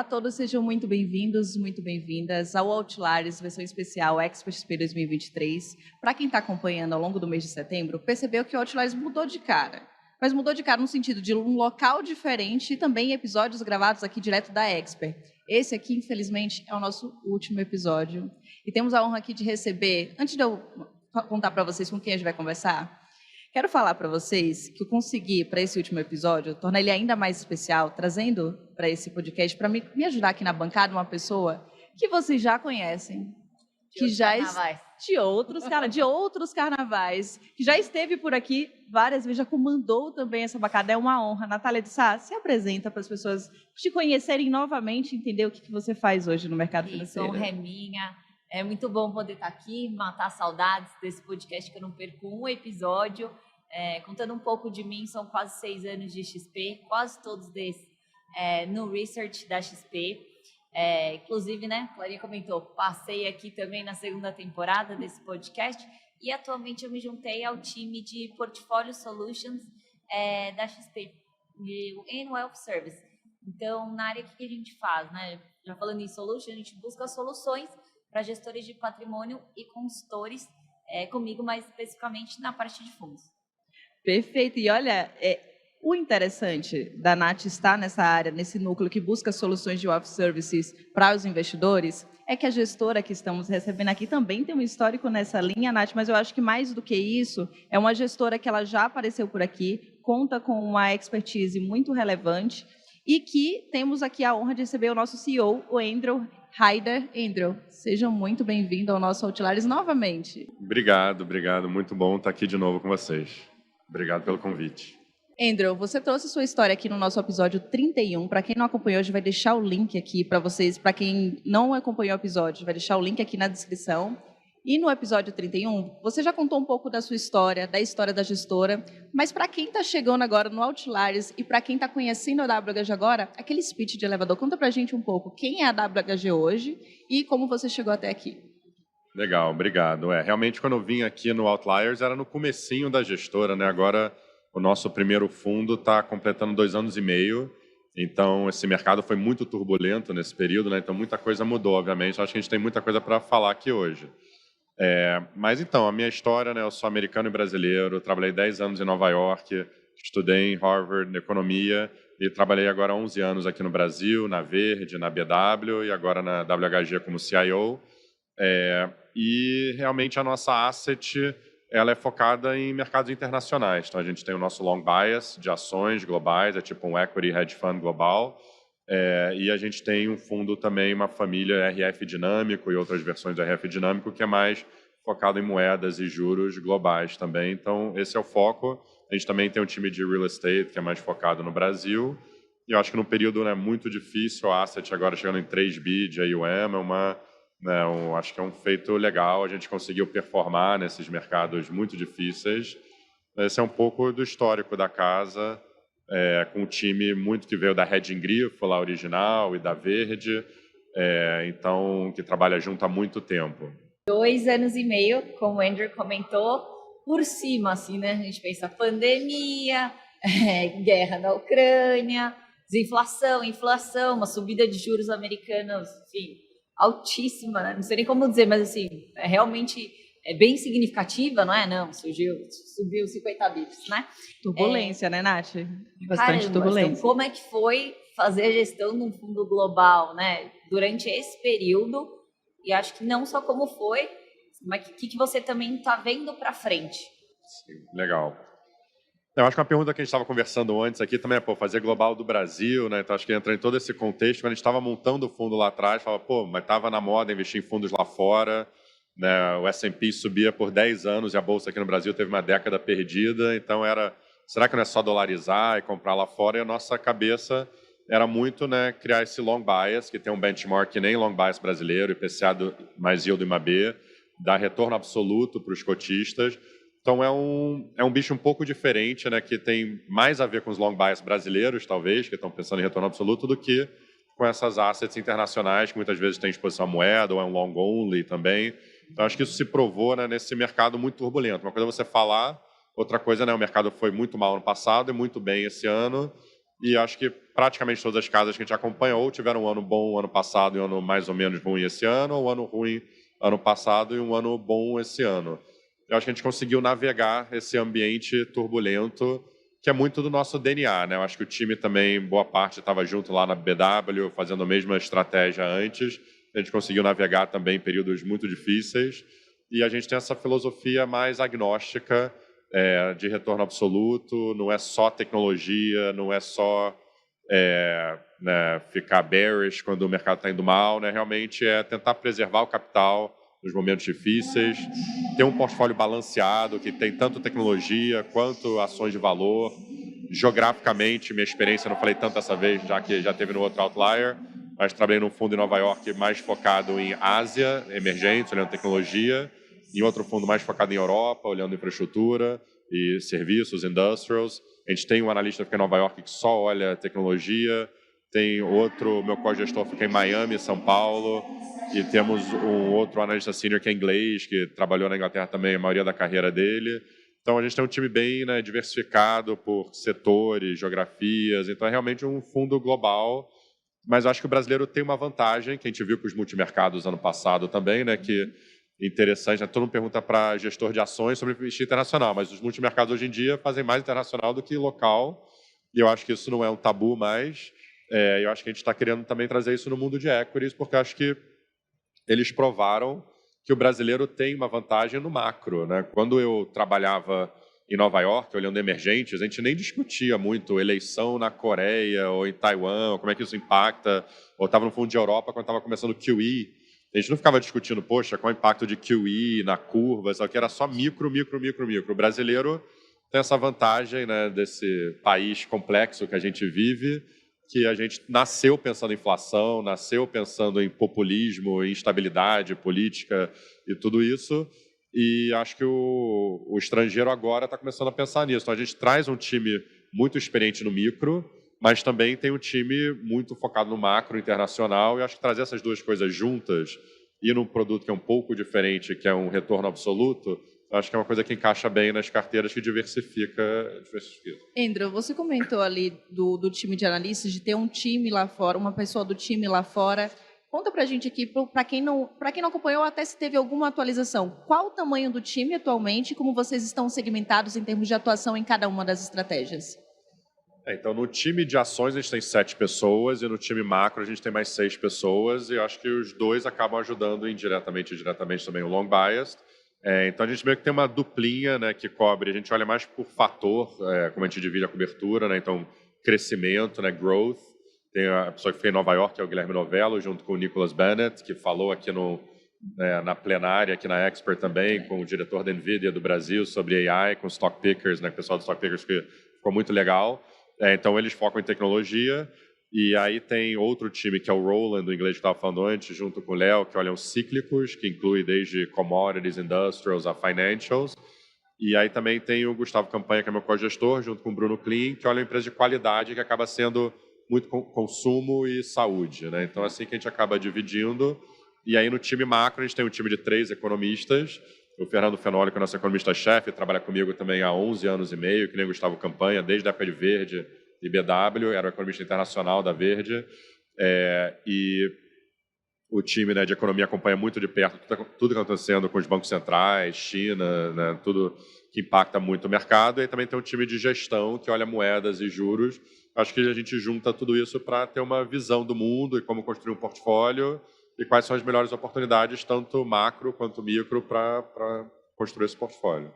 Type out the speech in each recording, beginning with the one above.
Olá a todos, sejam muito bem-vindos, muito bem-vindas ao Outliers, versão especial Expert XP 2023. Para quem está acompanhando ao longo do mês de setembro, percebeu que o Outliers mudou de cara. Mas mudou de cara no sentido de um local diferente e também episódios gravados aqui direto da Expert. Esse aqui, infelizmente, é o nosso último episódio. E temos a honra aqui de receber, antes de eu contar para vocês com quem a gente vai conversar, quero falar para vocês que eu consegui, para esse último episódio, tornar ele ainda mais especial, trazendo para esse podcast, para me ajudar aqui na bancada, uma pessoa que vocês já conhecem, de outros carnavais, que já esteve por aqui várias vezes, já comandou também essa bancada. É uma honra. Natália de Sá, se apresenta para as pessoas te conhecerem novamente, entender o que você faz hoje no mercado financeiro. Sou Reminha. É muito bom poder estar aqui, matar saudades desse podcast que eu não perco um episódio. Contando um pouco de mim, são quase 6 anos de XP, quase todos desses no Research da XP. Inclusive, né, Clarinha comentou, passei aqui também na segunda temporada desse podcast e atualmente eu me juntei ao time de Portfolio Solutions da XP, em Wealth Service. Então, na área que a gente faz, né? Já falando em Solutions, a gente busca soluções para gestores de patrimônio e consultores, comigo mais especificamente na parte de fundos. Perfeito. E olha, o interessante da Nath estar nessa área, nesse núcleo que busca soluções de Wealth Services para os investidores, é que a gestora que estamos recebendo aqui também tem um histórico nessa linha, Nath, mas eu acho que mais do que isso, é uma gestora que ela já apareceu por aqui, conta com uma expertise muito relevante e que temos aqui a honra de receber o nosso CEO, o Andrew Heider. Andrew, seja muito bem-vindo ao nosso Outliers novamente. Obrigado. Muito bom estar aqui de novo com vocês. Obrigado pelo convite. Andrew, você trouxe sua história aqui no nosso episódio 31. Para quem não acompanhou, a gente vai deixar o link aqui para vocês. Para quem não acompanhou o episódio, vai deixar o link aqui na descrição. E no episódio 31, você já contou um pouco da sua história, da história da gestora. Mas para quem está chegando agora no Outliers e para quem está conhecendo a WHG agora, aquele speech de elevador, conta para a gente um pouco quem é a WHG hoje e como você chegou até aqui. Legal, obrigado. Realmente, quando eu vim aqui no Outliers, era no comecinho da gestora, né? Agora, o nosso primeiro fundo está completando 2 anos e meio. Então, esse mercado foi muito turbulento nesse período, né? Então, muita coisa mudou, obviamente. Acho que a gente tem muita coisa para falar aqui hoje. Mas, então, a minha história, né? Eu sou americano e brasileiro, trabalhei 10 anos em Nova York, estudei em Harvard, economia, e trabalhei agora 11 anos aqui no Brasil, na Verde, na BW, e agora na WHG como CIO. E realmente a nossa asset ela é focada em mercados internacionais. Então a gente tem o nosso long bias de ações globais, é tipo um equity hedge fund global. E a gente tem um fundo também, uma família RF dinâmico e outras versões do RF dinâmico que é mais focado em moedas e juros globais também. Então esse é o foco. A gente também tem um time de real estate que é mais focado no Brasil. E eu acho que num período, né, muito difícil, a asset agora chegando em 3 bi de AUM acho que é um feito legal, a gente conseguiu performar nesses mercados muito difíceis. Esse é um pouco do histórico da casa, com um time muito que veio da Red Grifo, lá original, e da Verde, então que trabalha junto há muito tempo. 2 anos e meio, como o Andrew comentou, por cima, assim, né? A gente pensa pandemia, guerra na Ucrânia, desinflação, inflação, uma subida de juros americanos, enfim, altíssima, né? Não sei nem como dizer, mas assim, realmente bem significativa, não é? Não, subiu 50 bips, né? Turbulência, né, Nath? Bastante turbulência. Então, como é que foi fazer a gestão de um fundo global, né? Durante esse período, e acho que não só como foi, mas o que você também está vendo para frente? Sim, legal. Eu acho que uma pergunta que a gente estava conversando antes aqui também é, fazer global do Brasil, né? Então acho que entra em todo esse contexto. Quando a gente estava montando o fundo lá atrás, falava, mas estava na moda investir em fundos lá fora, né? O S&P subia por 10 anos e a bolsa aqui no Brasil teve uma década perdida. Então será que não é só dolarizar e comprar lá fora? E a nossa cabeça era muito, né, criar esse long bias, que tem um benchmark que nem long bias brasileiro, IPCA mais yield IMAB, dá retorno absoluto para os cotistas. Então é um bicho um pouco diferente, né, que tem mais a ver com os long bias brasileiros, talvez, que estão pensando em retorno absoluto, do que com essas assets internacionais, que muitas vezes têm exposição à moeda, ou é um long only também. Então acho que isso se provou, né, nesse mercado muito turbulento. Uma coisa é você falar, outra coisa, né, o mercado foi muito mal no passado e muito bem esse ano, E acho que praticamente todas as casas que a gente acompanha ou tiveram um ano bom ano passado e um ano mais ou menos ruim esse ano, ou um ano ruim ano passado e um ano bom esse ano. Eu acho que a gente conseguiu navegar esse ambiente turbulento, que é muito do nosso DNA, né? Eu acho que o time também, boa parte, estava junto lá na BW, fazendo a mesma estratégia antes. A gente conseguiu navegar também períodos muito difíceis. E a gente tem essa filosofia mais agnóstica, de retorno absoluto, não é só tecnologia, não é só né, ficar bearish quando o mercado está indo mal, né? Realmente é tentar preservar o capital nos momentos difíceis, ter um portfólio balanceado que tem tanto tecnologia quanto ações de valor. Geograficamente, minha experiência, não falei tanto dessa vez, já que já teve no outro Outlier, mas trabalhei num fundo em Nova York mais focado em Ásia, emergentes, olhando tecnologia, em outro fundo mais focado em Europa, olhando infraestrutura e serviços, industrials. A gente tem um analista que fica em Nova York que só olha tecnologia, tem outro, meu co-gestor fica em Miami, São Paulo, e temos um outro analista senior que é inglês, que trabalhou na Inglaterra também a maioria da carreira dele. Então, a gente tem um time bem, né, diversificado por setores, geografias, então é realmente um fundo global, mas eu acho que o brasileiro tem uma vantagem, que a gente viu com os multimercados ano passado também, né, que interessante, né? Todo mundo pergunta para gestor de ações sobre investir internacional, mas os multimercados hoje em dia fazem mais internacional do que local, e eu acho que isso não é um tabu mais. Eu acho que a gente está querendo também trazer isso no mundo de equities, porque eu acho que eles provaram que o brasileiro tem uma vantagem no macro, né? Quando eu trabalhava em Nova York, olhando emergentes, a gente nem discutia muito eleição na Coreia ou em Taiwan, ou como é que isso impacta, ou estava no fundo de Europa quando estava começando o QE. A gente não ficava discutindo, poxa, qual é o impacto de QE na curva, só que era só micro. O brasileiro tem essa vantagem, né, desse país complexo que a gente vive, que a gente nasceu pensando em inflação, nasceu pensando em populismo, em instabilidade política e tudo isso, e acho que o estrangeiro agora está começando a pensar nisso. Então, a gente traz um time muito experiente no micro, mas também tem um time muito focado no macro internacional, e acho que trazer essas duas coisas juntas e num produto que é um pouco diferente, que é um retorno absoluto, acho que é uma coisa que encaixa bem nas carteiras que diversifica. Andrew, você comentou ali do time de analistas, de ter um time lá fora, uma pessoa do time lá fora. Conta pra gente aqui, para quem não acompanhou, até se teve alguma atualização. Qual o tamanho do time atualmente e como vocês estão segmentados em termos de atuação em cada uma das estratégias? Então, no time de ações a gente tem 7 pessoas e no time macro a gente tem mais 6 pessoas, e eu acho que os dois acabam ajudando indiretamente e diretamente também o long biased. Então, a gente meio que tem uma duplinha, né, que cobre, a gente olha mais por fator, como a gente divide a cobertura, né, então crescimento, né, growth. Tem a pessoa que fica em Nova York, que é o Guilherme Novello, junto com o Nicholas Bennett, que falou aqui na plenária, aqui na Expert também, com o diretor da NVIDIA do Brasil, sobre AI, com Stock Pickers, né, o pessoal do Stock Pickers, que ficou muito legal. Então, eles focam em tecnologia. E aí tem outro time, que é o Roland, do inglês que estava falando antes, junto com o Léo, que olham cíclicos, que inclui desde commodities, industrials a financials. E aí também tem o Gustavo Campanha, que é meu co-gestor, junto com o Bruno Klein, que olha a empresa de qualidade, que acaba sendo muito consumo e saúde, né? Então, assim que a gente acaba dividindo. E aí no time macro, a gente tem um time de 3 economistas. O Fernando Fenoli, que é o nosso economista-chefe, trabalha comigo também há 11 anos e meio, que nem o Gustavo Campanha, desde a época de Verde e BW, era o economista internacional da Verde, e o time, né, de economia acompanha muito de perto tudo que está acontecendo com os bancos centrais, China, né, tudo que impacta muito o mercado, e também tem um time de gestão que olha moedas e juros. Acho que a gente junta tudo isso para ter uma visão do mundo e como construir um portfólio e quais são as melhores oportunidades, tanto macro quanto micro, para construir esse portfólio.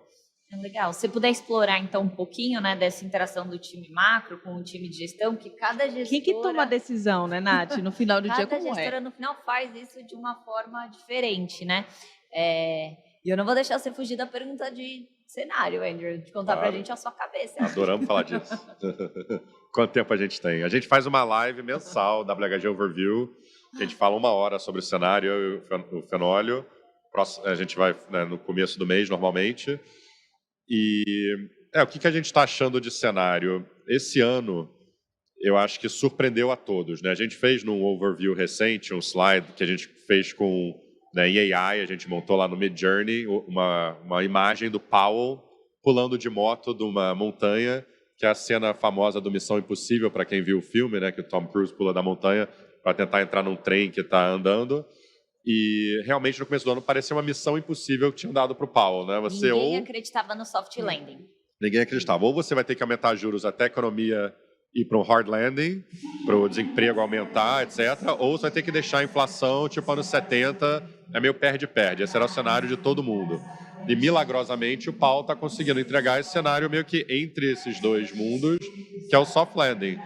Legal. Se puder explorar, então, um pouquinho, né, dessa interação do time macro com o time de gestão, que cada gestora... Quem que toma a decisão, né, Nath? No final do dia, como Cada gestora, no final, faz isso de uma forma diferente, né? E eu não vou deixar você fugir da pergunta de cenário, Andrew, de contar pra gente a sua cabeça. Adoramos falar disso. Quanto tempo a gente tem? A gente faz uma live mensal, WHG Overview, a gente fala 1 hora sobre o cenário, eu e o Fenólio. A gente vai, né, no começo do mês, normalmente. E o que a gente está achando de cenário? Esse ano, eu acho que surpreendeu a todos, né? A gente fez num overview recente, um slide que a gente fez com, né, em AI, a gente montou lá no Midjourney uma imagem do Powell pulando de moto de uma montanha que é a cena famosa do Missão Impossível, para quem viu o filme, né, que o Tom Cruise pula da montanha para tentar entrar num trem que está andando. E realmente no começo do ano parecia uma missão impossível que tinham dado para o Powell, né? Ninguém acreditava no soft landing. Ninguém acreditava. Ou você vai ter que aumentar juros até a economia ir para um hard landing, para o desemprego aumentar, etc. Ou você vai ter que deixar a inflação, tipo anos 70, é meio perde-perde. Esse era o cenário de todo mundo. E, milagrosamente, o Powell está conseguindo entregar esse cenário meio que entre esses dois mundos, que é o soft landing.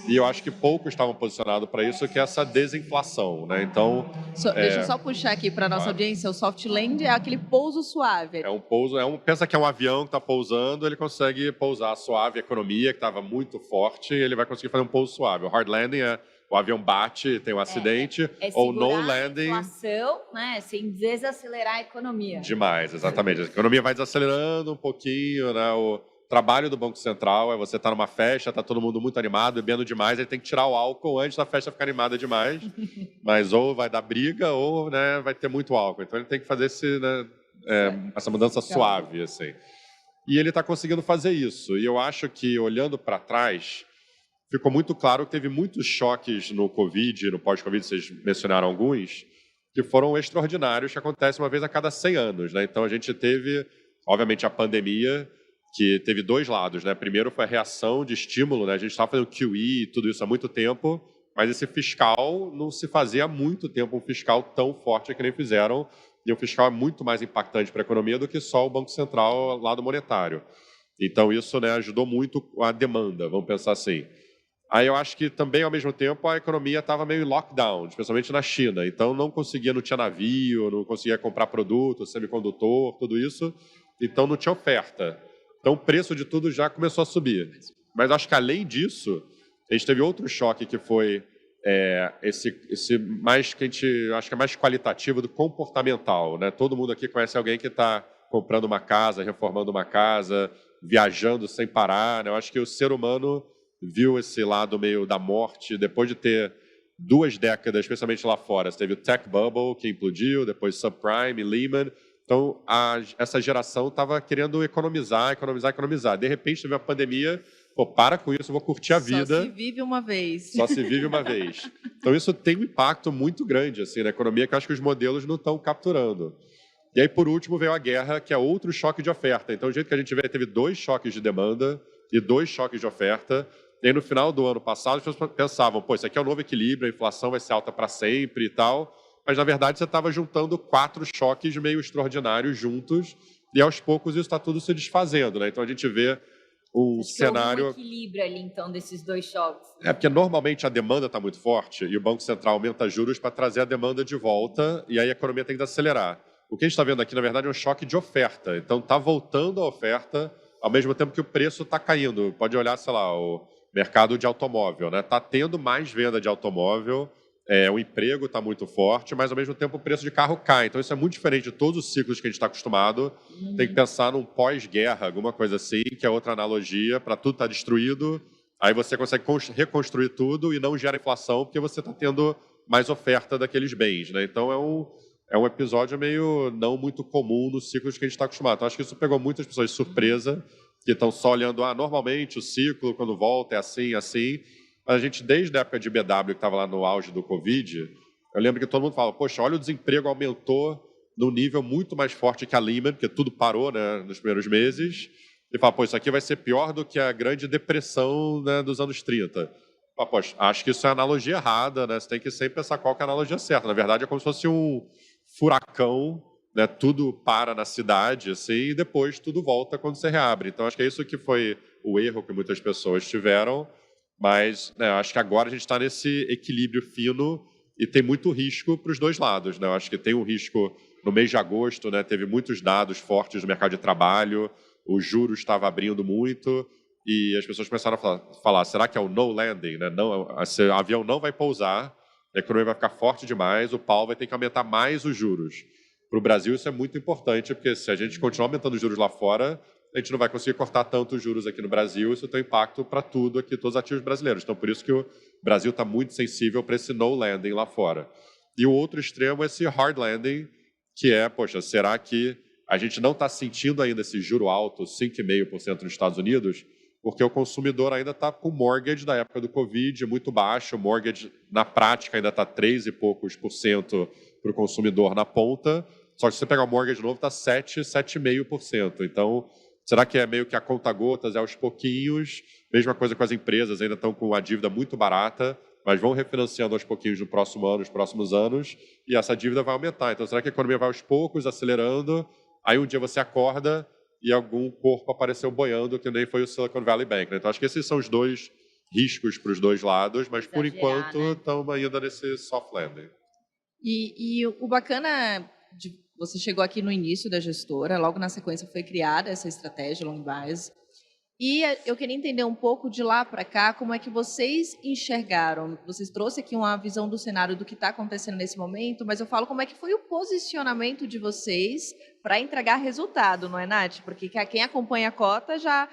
E eu acho que poucos estavam posicionados para isso, que é essa desinflação, né? Então, deixa eu só puxar aqui para a nossa audiência. O soft landing é aquele pouso suave. É um pouso, pensa que é um avião que está pousando, ele consegue pousar suave, a economia que estava muito forte, ele vai conseguir fazer um pouso suave. O hard landing é o avião bate, tem um acidente, ou no landing. A inflação, né, sem desacelerar a economia. Demais, exatamente. A economia vai desacelerando um pouquinho, né? O trabalho do Banco Central é você estar numa festa, está todo mundo muito animado, bebendo demais, ele tem que tirar o álcool antes da festa ficar animada demais. Mas ou vai dar briga ou, né, vai ter muito álcool. Então ele tem que fazer essa mudança suave, assim. E ele está conseguindo fazer isso. E eu acho que, olhando para trás, ficou muito claro que teve muitos choques no Covid, no pós-Covid, vocês mencionaram alguns, que foram extraordinários, que acontecem uma vez a cada 100 anos, né? Então a gente teve, obviamente, a pandemia, que teve dois lados, né? Primeiro foi a reação de estímulo, né? A gente estava fazendo QE e tudo isso há muito tempo, mas esse fiscal não se fazia há muito tempo, um fiscal tão forte que nem fizeram, e o fiscal é muito mais impactante para a economia do que só o Banco Central lado monetário. Então isso, né, ajudou muito a demanda, vamos pensar assim. Aí eu acho que também, ao mesmo tempo, a economia estava meio em lockdown, especialmente na China. Então não tinha navio, não conseguia comprar produto, semicondutor, tudo isso. Então não tinha oferta. Então o preço de tudo já começou a subir. Mas acho que além disso, a gente teve outro choque que foi esse mais que a gente acho que é mais qualitativo do comportamental, né? Todo mundo aqui conhece alguém que está comprando uma casa, reformando uma casa, viajando sem parar, né? Eu acho que o ser humano viu esse lado meio da morte, depois de ter 2 décadas, especialmente lá fora. Você teve o tech bubble, que implodiu, depois subprime, Lehman. Então, essa geração estava querendo economizar. De repente, teve a pandemia. Pô, para com isso, eu vou curtir a vida. Só se vive uma vez. Só se vive uma vez. Então, isso tem um impacto muito grande assim, na economia, que eu acho que os modelos não estão capturando. E aí, por último, veio a guerra, que é outro choque de oferta. Então, o jeito que a gente vê, teve 2 choques de demanda e 2 choques de oferta. E aí, no final do ano passado, as pessoas pensavam, pô, isso aqui é um novo equilíbrio, a inflação vai ser alta para sempre e tal. Mas, na verdade, você estava juntando 4 choques meio extraordinários juntos e, aos poucos, isso está tudo se desfazendo, né? Então, a gente vê um cenário... Houve um equilíbrio ali, então, desses 2 choques. Porque, normalmente, a demanda está muito forte e o Banco Central aumenta juros para trazer a demanda de volta e aí a economia tem que acelerar. O que a gente está vendo aqui, na verdade, é um choque de oferta. Então, está voltando a oferta ao mesmo tempo que o preço está caindo. Pode olhar, sei lá, o mercado de automóvel, né? Está tendo mais venda de automóvel, o emprego está muito forte, mas ao mesmo tempo o preço de carro cai. Então isso é muito diferente de todos os ciclos que a gente está acostumado. Tem que pensar num pós-guerra, alguma coisa assim, que é outra analogia, para tudo estar destruído, aí você consegue reconstruir tudo e não gera inflação, porque você está tendo mais oferta daqueles bens, né? Então é um episódio meio não muito comum nos ciclos que a gente está acostumado. Então acho que isso pegou muitas pessoas de surpresa, que estão só olhando, normalmente o ciclo, quando volta, é assim, assim. Mas a gente, desde a época de BW, que estava lá no auge do Covid, eu lembro que todo mundo fala, poxa, olha, o desemprego aumentou num nível muito mais forte que a Lehman, porque tudo parou, né, nos primeiros meses. E fala, pô, isso aqui vai ser pior do que a grande depressão, né, dos anos 30. Fala, poxa, acho que isso é a analogia errada, né? Você tem que sempre pensar qual que é a analogia certa. Na verdade, é como se fosse um furacão, né, tudo para na cidade, assim, e depois tudo volta quando você reabre. Então, acho que é isso que foi o erro que muitas pessoas tiveram, mas, né, acho que agora a gente está nesse equilíbrio fino e tem muito risco para os dois lados, né? Eu acho que tem um risco no mês de agosto, né, teve muitos dados fortes no mercado de trabalho, o juros estava abrindo muito e as pessoas começaram a falar, será que é o no landing, né? Não, o avião não vai pousar, a economia vai ficar forte demais, o Powell vai ter que aumentar mais os juros. Para o Brasil isso é muito importante, porque se a gente continuar aumentando os juros lá fora, a gente não vai conseguir cortar tanto os juros aqui no Brasil, isso tem impacto para tudo aqui, todos os ativos brasileiros. Então, por isso que o Brasil está muito sensível para esse no landing lá fora. E o outro extremo é esse hard landing, que é, poxa, será que a gente não está sentindo ainda esse juro alto, 5,5% nos Estados Unidos, porque o consumidor ainda está com o mortgage da época do Covid muito baixo, o mortgage na prática ainda está 3 e poucos por cento para o consumidor na ponta, só que se você pegar o mortgage novo está 7, 7,5%. Então, será que é meio que a conta-gotas, é aos pouquinhos? Mesma coisa com as empresas, ainda estão com a dívida muito barata, mas vão refinanciando aos pouquinhos no próximo ano, nos próximos anos, e essa dívida vai aumentar. Então, será que a economia vai aos poucos, acelerando, aí um dia você acorda e algum corpo apareceu boiando, que nem foi o Silicon Valley Bank, né? Então, acho que esses são os dois riscos para os dois lados, mas, por enquanto, estamos ainda nesse soft landing. E o bacana de você chegou aqui no início da gestora, logo na sequência foi criada essa estratégia long base. E eu queria entender um pouco de lá para cá, como é que vocês enxergaram. Vocês trouxeram aqui uma visão do cenário do que está acontecendo nesse momento, mas eu falo como é que foi o posicionamento de vocês para entregar resultado, não é, Nath? Porque quem acompanha a cota já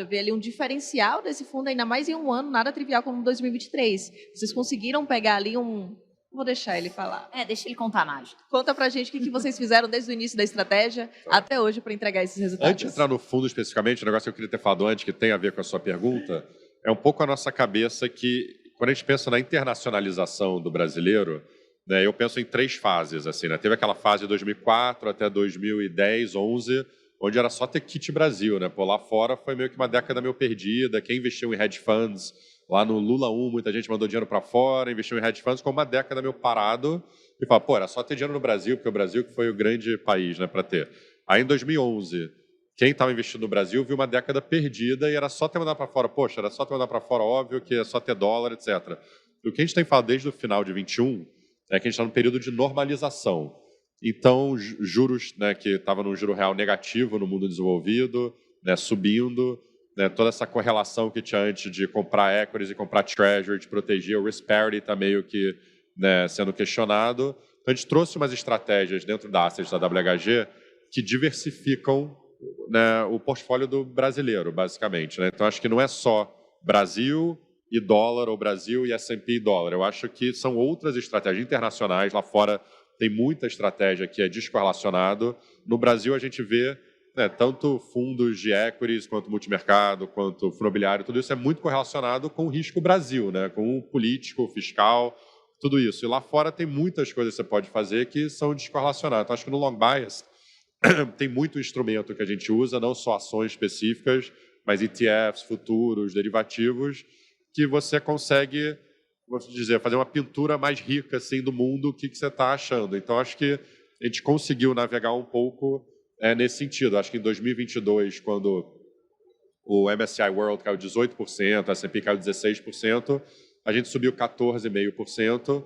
vê ali um diferencial desse fundo, ainda mais em um ano nada trivial como 2023. Vocês conseguiram pegar ali um... Vou deixar ele falar. Deixa ele contar, Nádia. Conta pra gente o que vocês fizeram desde o início da estratégia até hoje para entregar esses resultados. Antes de entrar no fundo especificamente, o negócio que eu queria ter falado antes, que tem a ver com a sua pergunta, é um pouco a nossa cabeça que, quando a gente pensa na internacionalização do brasileiro, né, eu penso em 3 fases. Assim, né? Teve aquela fase de 2004 até 2010, 11, onde era só ter kit Brasil. Né? Pô, lá fora foi meio que uma década meio perdida. Quem investiu em hedge funds... Lá no Lula 1, muita gente mandou dinheiro para fora, investiu em hedge funds, com uma década meio parado, e fala, pô, era só ter dinheiro no Brasil, porque o Brasil que foi o grande país, né, para ter. Aí, em 2011, quem estava investindo no Brasil viu uma década perdida e era só ter mandado para fora. Poxa, era só ter mandado para fora, óbvio que é só ter dólar, etc. O que a gente tem falado desde o final de 21 é que a gente está num período de normalização. Então, juros, né, que estavam num juro real negativo no mundo desenvolvido, né, subindo, né, toda essa correlação que tinha antes de comprar equities e comprar treasury, de proteger, o risk parity está meio que, né, sendo questionado. Então, a gente trouxe umas estratégias dentro da Assets da WHG que diversificam, né, o portfólio do brasileiro, basicamente. Né? Então, acho que não é só Brasil e dólar, ou Brasil e S&P e dólar. Eu acho que são outras estratégias internacionais. Lá fora tem muita estratégia que é descorrelacionado. No Brasil, a gente vê, né, tanto fundos de equities, quanto multimercado, quanto fundo imobiliário, tudo isso é muito correlacionado com o risco Brasil, né, com o político, fiscal, tudo isso. E lá fora tem muitas coisas que você pode fazer que são descorrelacionadas. Então, acho que no long bias tem muito instrumento que a gente usa, não só ações específicas, mas ETFs, futuros, derivativos, que você consegue, vou dizer, fazer uma pintura mais rica assim, do mundo, o que você está achando. Então, acho que a gente conseguiu navegar um pouco nesse sentido. Acho que em 2022, quando o MSCI World caiu 18%, a S&P caiu 16%, a gente subiu 14,5%.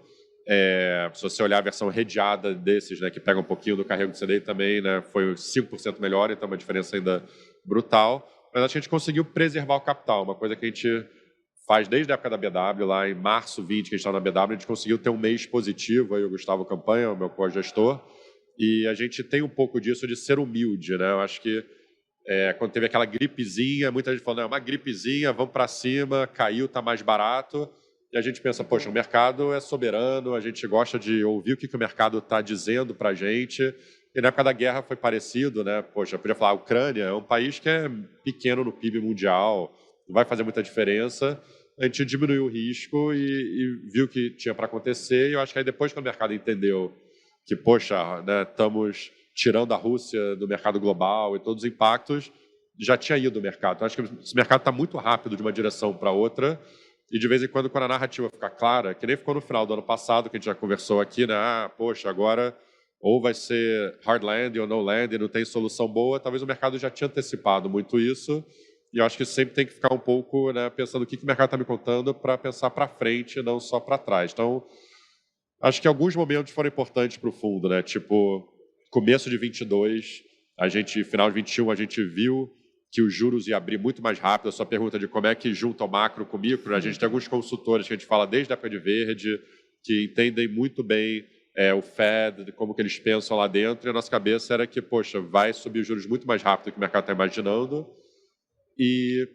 Se você olhar a versão redeada desses, né, que pega um pouquinho do carrego de CDI também, né, foi 5% melhor, então uma diferença ainda brutal. Mas acho que a gente conseguiu preservar o capital, uma coisa que a gente faz desde a época da BW, lá em março 20, que a gente está na BW, a gente conseguiu ter um mês positivo, aí o Gustavo Campanha, o meu co-gestor, e a gente tem um pouco disso de ser humilde, né? Eu acho que quando teve aquela gripezinha, muita gente falou, não, é uma gripezinha, vamos para cima, caiu, está mais barato, e a gente pensa, poxa, o mercado é soberano, a gente gosta de ouvir o que o mercado está dizendo para a gente, e na época da guerra foi parecido, né? Poxa, eu podia falar, a Ucrânia é um país que é pequeno no PIB mundial, não vai fazer muita diferença, a gente diminuiu o risco e viu o que tinha para acontecer, e eu acho que aí depois que o mercado entendeu que, poxa, né, estamos tirando a Rússia do mercado global e todos os impactos, já tinha ido o mercado. Então, acho que esse mercado está muito rápido de uma direção para outra, e de vez em quando a narrativa fica clara, que nem ficou no final do ano passado, que a gente já conversou aqui, né? Poxa, agora ou vai ser hard landing ou no landing, não tem solução boa, talvez o mercado já tinha antecipado muito isso, e eu acho que sempre tem que ficar um pouco, né, pensando o que o mercado está me contando para pensar para frente, não só para trás. Então, acho que alguns momentos foram importantes para o fundo, né? Tipo, começo de 22, final de 21, a gente viu que os juros iam abrir muito mais rápido. A sua pergunta de como é que junta o macro com o micro, a gente tem alguns consultores que a gente fala desde a época de verde, que entendem muito bem o Fed, como que eles pensam lá dentro, e a nossa cabeça era que, poxa, vai subir os juros muito mais rápido do que o mercado está imaginando. E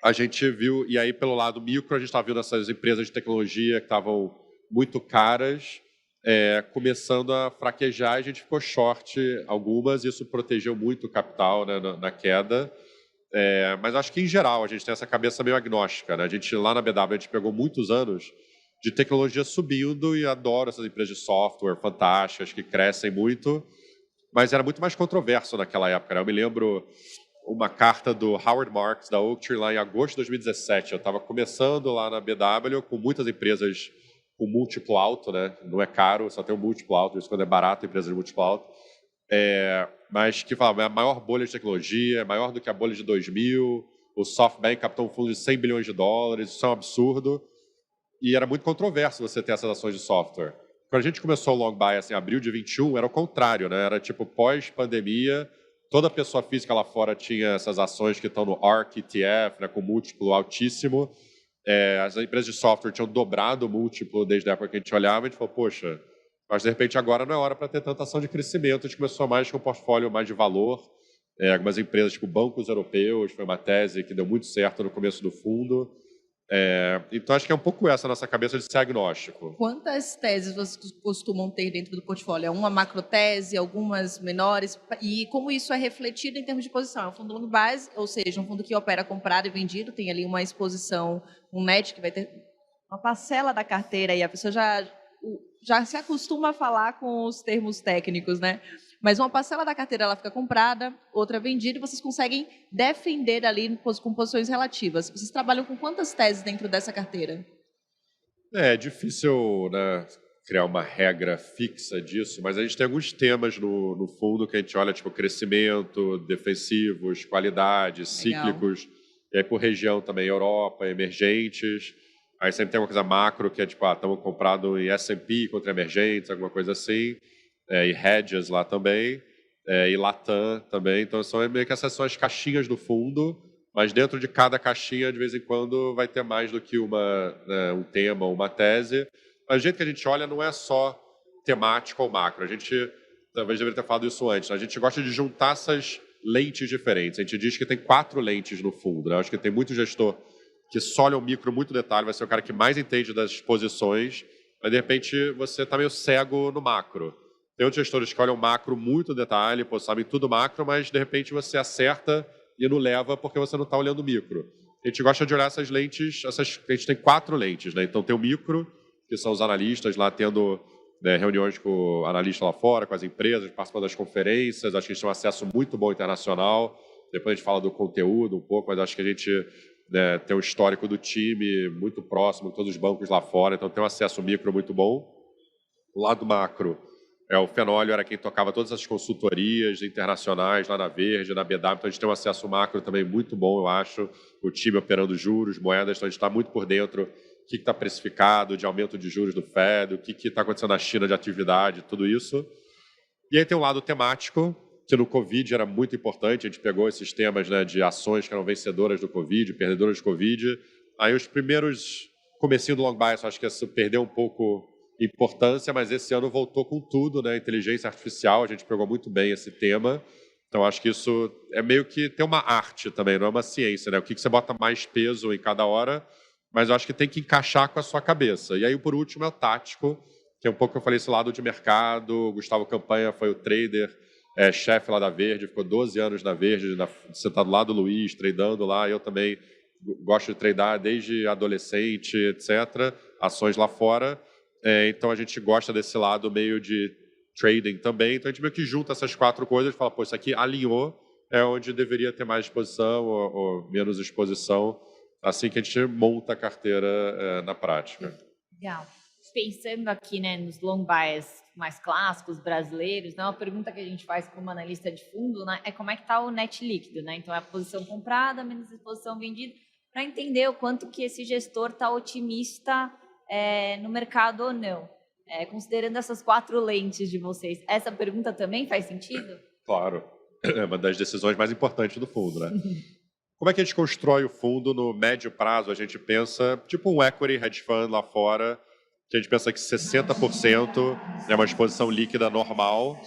a gente viu, e aí pelo lado micro, a gente estava vendo essas empresas de tecnologia que estavam muito caras, começando a fraquejar, a gente ficou short algumas, e isso protegeu muito o capital, né, na queda. Mas acho que, em geral, a gente tem essa cabeça meio agnóstica, né? A gente, lá na BW, a gente pegou muitos anos de tecnologia subindo e adoro essas empresas de software fantásticas, que crescem muito, mas era muito mais controverso naquela época, né? Eu me lembro uma carta do Howard Marks, da Oaktree, lá em agosto de 2017. Eu estava começando lá na BW com muitas empresas com múltiplo alto, né? Não é caro, só tem um múltiplo alto, isso quando é barato, empresa de múltiplo alto. Mas que falava, é a maior bolha de tecnologia, é maior do que a bolha de 2000, o SoftBank captou um fundo de 100 bilhões de dólares, isso é um absurdo. E era muito controverso você ter essas ações de software. Quando a gente começou o long bias em abril de 21, era o contrário, né? Era tipo pós-pandemia, toda pessoa física lá fora tinha essas ações que estão no ARK ETF, né, com múltiplo altíssimo. As empresas de software tinham dobrado o múltiplo desde a época que a gente olhava, e a gente falou, poxa, mas de repente agora não é hora para ter tanta ação de crescimento. A gente começou mais com um portfólio mais de valor. Algumas empresas, tipo bancos europeus, foi uma tese que deu muito certo no começo do fundo. Então, acho que é um pouco essa a nossa cabeça de ser agnóstico. Quantas teses vocês costumam ter dentro do portfólio? É uma macrotese, algumas menores? E como isso é refletido em termos de posição? É um fundo long base, ou seja, um fundo que opera comprado e vendido, tem ali uma exposição, um net que vai ter uma parcela da carteira e a pessoa já se acostuma a falar com os termos técnicos, né? Mas uma parcela da carteira ela fica comprada, outra vendida, e vocês conseguem defender ali com posições relativas. Vocês trabalham com quantas teses dentro dessa carteira? É difícil, né, criar uma regra fixa disso, mas a gente tem alguns temas no fundo que a gente olha, tipo crescimento, defensivos, qualidade, cíclicos, e aí por região também, Europa, emergentes. Aí sempre tem uma coisa macro, que é tipo, estamos comprados em S&P contra emergentes, alguma coisa assim. E hedges lá também, e Latam também. Então, são meio que essas são as caixinhas do fundo, mas dentro de cada caixinha, de vez em quando, vai ter mais do que um tema ou uma tese. Mas o jeito que a gente olha não é só temático ou macro. A gente, talvez deveria ter falado isso antes, a gente gosta de juntar essas lentes diferentes. A gente diz que tem 4 lentes no fundo, né? Acho que tem muito gestor que só olha o micro muito detalhe, vai ser o cara que mais entende das posições, mas de repente você está meio cego no macro. Tem outros gestores que olham macro muito detalhe, sabem tudo macro, mas de repente você acerta e não leva porque você não está olhando micro. A gente gosta de olhar essas lentes, a gente tem 4 lentes, né? Então tem o micro, que são os analistas lá tendo, né, reuniões com o analista lá fora, com as empresas, participando das conferências, acho que a gente tem um acesso muito bom internacional. Depois a gente fala do conteúdo um pouco, mas acho que a gente, né, tem um histórico do time muito próximo, todos os bancos lá fora, então tem um acesso micro muito bom. O lado macro, o Fenólio era quem tocava todas as consultorias internacionais lá na Verde, na BW, então a gente tem um acesso macro também muito bom, eu acho, o time operando juros, moedas, então a gente está muito por dentro, o que está precificado de aumento de juros do Fed, o que está acontecendo na China de atividade, tudo isso. E aí tem um lado temático, que no Covid era muito importante, a gente pegou esses temas, né, de ações que eram vencedoras do Covid, perdedoras do Covid. Aí os primeiros comecinho do long bias, acho que isso perdeu um pouco importância, mas esse ano voltou com tudo, né? Inteligência artificial, a gente pegou muito bem esse tema. Então acho que isso é meio que tem uma arte também, não é uma ciência, né? O que você bota mais peso em cada hora, mas eu acho que tem que encaixar com a sua cabeça. E aí, por último, é o tático, que é um pouco que eu falei esse lado de mercado. O Gustavo Campanha foi o trader, chefe lá da Verde, ficou 12 anos na Verde, sentado lá do Luiz, tradando lá. Eu também gosto de tradar desde adolescente, etc. Ações lá fora. Então a gente gosta desse lado meio de trading também. Então a gente meio que junta essas 4 coisas e fala, pô, isso aqui alinhou, é onde deveria ter mais exposição ou menos exposição, assim que a gente monta a carteira na prática. Legal. Pensando aqui, né, nos long bias mais clássicos brasileiros, né, uma pergunta que a gente faz como analista de fundo, né, é como é que está o net líquido, né? Então é a posição comprada menos a posição vendida, para entender o quanto que esse gestor está otimista no mercado ou não. Considerando essas 4 lentes de vocês, essa pergunta também faz sentido? Claro, é uma das decisões mais importantes do fundo, né? Como é que a gente constrói o fundo no médio prazo? A gente pensa, tipo um equity hedge fund lá fora, que a gente pensa que 60% é uma exposição líquida normal,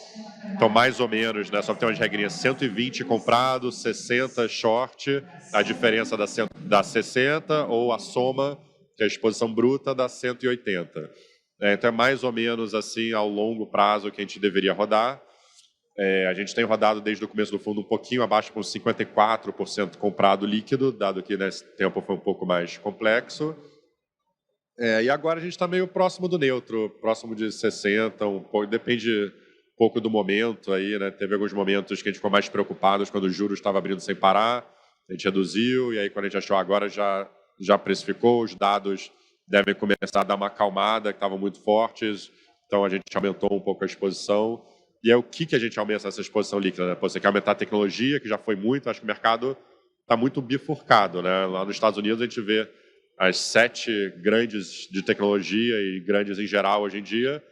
então mais ou menos, né, só que tem umas regrinhas, 120 comprado, 60 short, a diferença dá 60 ou a soma, que é a exposição bruta, dá 180. Então é mais ou menos assim ao longo prazo que a gente deveria rodar. A gente tem rodado desde o começo do fundo um pouquinho abaixo, com 54% comprado líquido, dado que nesse tempo foi um pouco mais complexo. E agora a gente está meio próximo do neutro, próximo de 60%, um pouco, depende um pouco do momento aí, né? Teve alguns momentos que a gente ficou mais preocupados quando o juros estava abrindo sem parar, a gente reduziu, e aí quando a gente achou agora já precificou, os dados devem começar a dar uma acalmada, que estavam muito fortes, então a gente aumentou um pouco a exposição. E é o que a gente aumenta essa exposição líquida, né? Você quer aumentar a tecnologia, que já foi muito, acho que o mercado está muito bifurcado, né? Lá nos Estados Unidos a gente vê as 7 grandes de tecnologia e grandes em geral hoje em dia,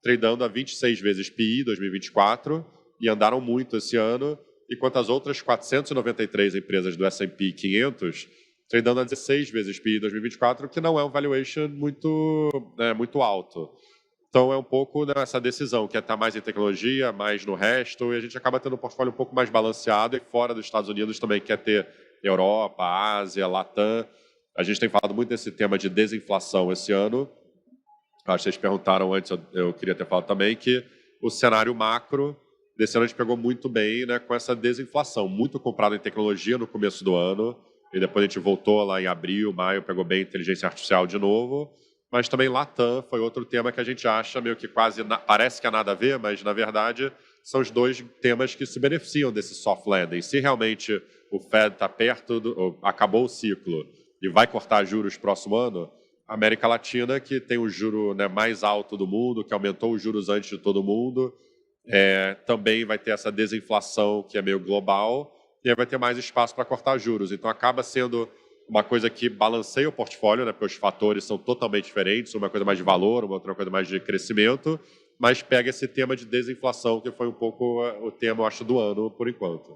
tradando a 26 vezes PI 2024 e andaram muito esse ano, enquanto as outras 493 empresas do S&P 500 tradando a 16 vezes PI 2024, que não é um valuation muito alto. Então, é um pouco dessa decisão, que é estar mais em tecnologia, mais no resto, e a gente acaba tendo um portfólio um pouco mais balanceado, e fora dos Estados Unidos também quer ter Europa, Ásia, Latam. A gente tem falado muito desse tema de desinflação esse ano. Acho que vocês perguntaram antes, eu queria ter falado também, que o cenário macro desse ano a gente pegou muito bem, né, com essa desinflação. Muito comprado em tecnologia no começo do ano, e depois a gente voltou lá em abril, maio, pegou bem inteligência artificial de novo. Mas também Latam foi outro tema que a gente acha meio que quase, parece que é nada a ver, mas na verdade são os dois temas que se beneficiam desse soft landing. Se realmente o Fed está perto, acabou o ciclo e vai cortar juros próximo ano, a América Latina, que tem o juro, né, mais alto do mundo, que aumentou os juros antes de todo mundo, também vai ter essa desinflação que é meio global e aí vai ter mais espaço para cortar juros. Então acaba sendo uma coisa que balanceia o portfólio, né, porque os fatores são totalmente diferentes, uma coisa mais de valor, uma outra coisa mais de crescimento, mas pega esse tema de desinflação, que foi um pouco o tema, eu acho, do ano, por enquanto.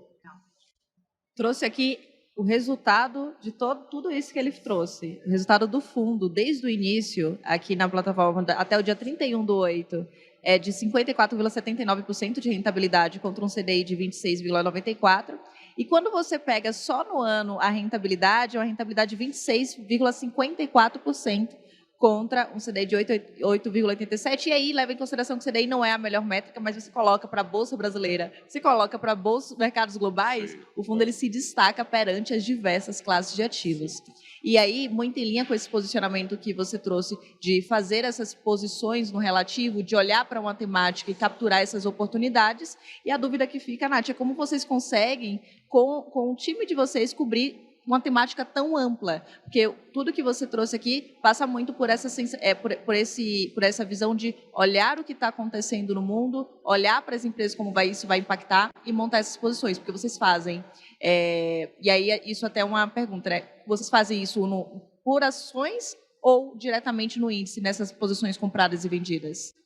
Trouxe aqui o resultado de tudo isso que ele trouxe, o resultado do fundo, desde o início, aqui na plataforma, até o dia 31/8, é de 54,79% de rentabilidade contra um CDI de 26,94%. E quando você pega só no ano a rentabilidade, é uma rentabilidade de 26,54% contra um CDI de 8,87%. E aí leva em consideração que o CDI não é a melhor métrica, mas você coloca para a Bolsa Brasileira, você coloca para mercados globais, o fundo ele se destaca perante as diversas classes de ativos. E aí, muito em linha com esse posicionamento que você trouxe de fazer essas posições no relativo, de olhar para uma temática e capturar essas oportunidades. E a dúvida que fica, Nath, é como vocês conseguem, com o time de vocês, cobrir uma temática tão ampla, porque tudo que você trouxe aqui passa muito por essa visão de olhar o que está acontecendo no mundo, olhar para as empresas como isso vai impactar e montar essas posições, porque vocês fazem. E aí isso até é uma pergunta, né? Vocês fazem isso por ações ou diretamente no índice, nessas posições compradas e vendidas?